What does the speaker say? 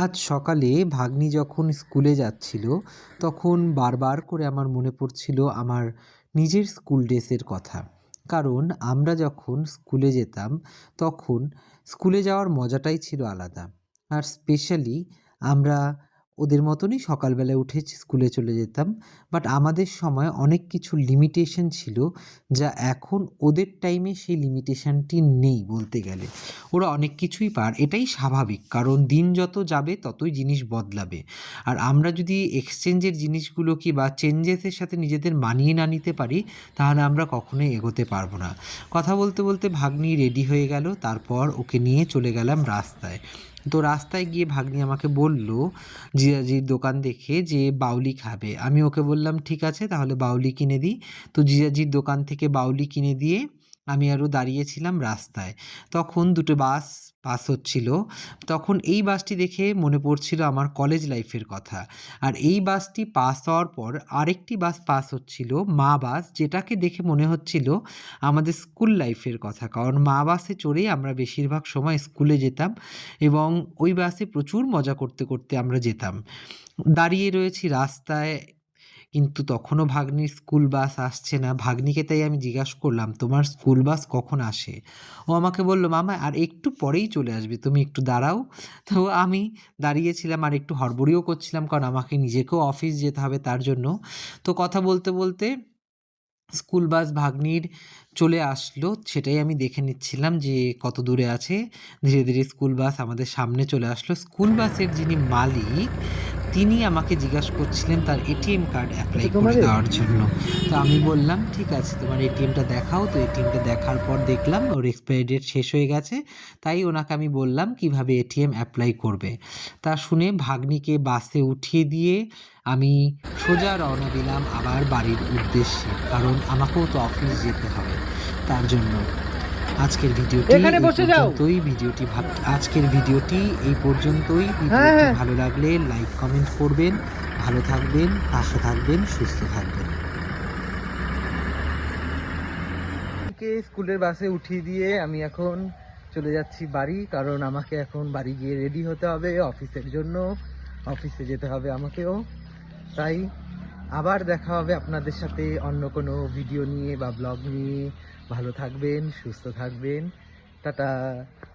আজ সকালে ভাগ্নি যখন স্কুলে যাচ্ছিল, তখন বারবার করে আমার মনে পড়ছিল আমার নিজের স্কুল ডেসের কথা। কারণ আমরা যখন স্কুলে যেতাম, তখন স্কুলে যাওয়ার মজাটাই ছিল আলাদা। আর স্পেশালি আমরা ওদের মতনই সকালবেলায় উঠে স্কুলে চলে যেতাম। বাট আমাদের সময় অনেক কিছু লিমিটেশন ছিল, যা এখন ওদের টাইমে সেই লিমিটেশনটি নেই বলতে গেলে। ওরা অনেক কিছুই এটাই স্বাভাবিক, কারণ দিন যত যাবে ততই জিনিস বদলাবে। আর আমরা যদি এক্সচেঞ্জের জিনিসগুলো কি বা চেঞ্জেসের সাথে নিজেদের মানিয়ে না নিতে পারি, তাহলে আমরা কখনোই এগোতে পারবো না। কথা বলতে বলতে ভাগ্নি রেডি হয়ে গেল, তারপর ওকে নিয়ে চলে গেলাম রাস্তায়। তো রাস্তায় গিয়ে ভাগ্নি আমাকে বলল জিজাজির দোকান দেখে যে বাউলি খাবে। আমি ওকে বললাম ঠিক আছে, তাহলে বাউলি কিনে দিই। তো জিজাজির দোকান থেকে বাউলি কিনে দিয়ে আমি আরও দাঁড়িয়েছিলাম রাস্তায়। তখন দুটো বাস পাস হচ্ছিল। তখন এই বাসটি দেখে মনে পড়ছিল আমার কলেজ লাইফের কথা। আর এই বাসটি পাস হওয়ার পর আরেকটি বাস পাস হচ্ছিল, মা বাস, যেটাকে দেখে মনে হচ্ছিল আমাদের স্কুল লাইফের কথা। কারণ মা বাসে চড়েই আমরা বেশিরভাগ সময় স্কুলে যেতাম এবং ওই বাসে প্রচুর মজা করতে করতে আমরা যেতাম। দাঁড়িয়ে রয়েছি রাস্তায়, কিন্তু তখনও ভাগ্নির স্কুল বাস আসছে না। ভাগ্নিকে তাই আমি জিজ্ঞাসা করলাম, তোমার স্কুল বাস কখন আসে? ও আমাকে বলল, মামা আর একটু পরেই চলে আসবে, তুমি একটু দাঁড়াও। তো আমি দাঁড়িয়েছিলাম আর একটু হড়বড়িও করছিলাম, কারণ আমাকে নিজেকেও অফিস যেতে হবে তার জন্য। তো কথা বলতে বলতে স্কুল বাস ভাগ্নির চলে আসলো, সেটাই আমি দেখে নিচ্ছিলাম যে কত দূরে আছে। ধীরে ধীরে স্কুল বাস আমাদের সামনে চলে আসলো। স্কুল বাসের যিনি মালিক, তিনি আমাকে জিজ্ঞাসা করছিলেন তার এটিএম কার্ড অ্যাপ্লাই করে দেওয়ার জন্য। তো আমি বললাম ঠিক আছে, তোমার এটিএমটা দেখাও। তো এটিএমটা দেখার পর দেখলাম ওর এক্সপায়ারি ডেট শেষ হয়ে গেছে। তাই ওনাকে আমি বললাম কিভাবে এটিএম অ্যাপ্লাই করবে। তা শুনে ভাগ্নিকে বাসে উঠিয়ে দিয়ে আমি সোজা রওনা দিলাম আবার বাড়ির উদ্দেশ্যে, কারণ আমাকেও তো অফিস যেতে হবে তার জন্য। আজকের ভিডিওটি এখানে এই বসে যাও। পর্যন্তই। আজকের ভিডিওটি এই পর্যন্তই। হ্যাঁ ভিডিওটি হ্যাঁ ভালো লাগলে লাইক কমেন্ট করবেন। ভালো থাকবেন, পাশে থাকবেন, সুস্থ থাকবেন। স্কুলের বাসে উঠিয়ে দিয়ে আমি এখন চলে যাচ্ছি বাড়ি, কারণ আমাকে এখন বাড়ি গিয়ে রেডি হতে হবে অফিসের জন্য। অফিসে যেতে হবে আমাকেও। তাই আবার দেখা হবে আপনাদের সাথে অন্য কোনো ভিডিও নিয়ে বা ব্লগ নিয়ে। ভালো থাকবেন, সুস্থ থাকবেন। টাটা।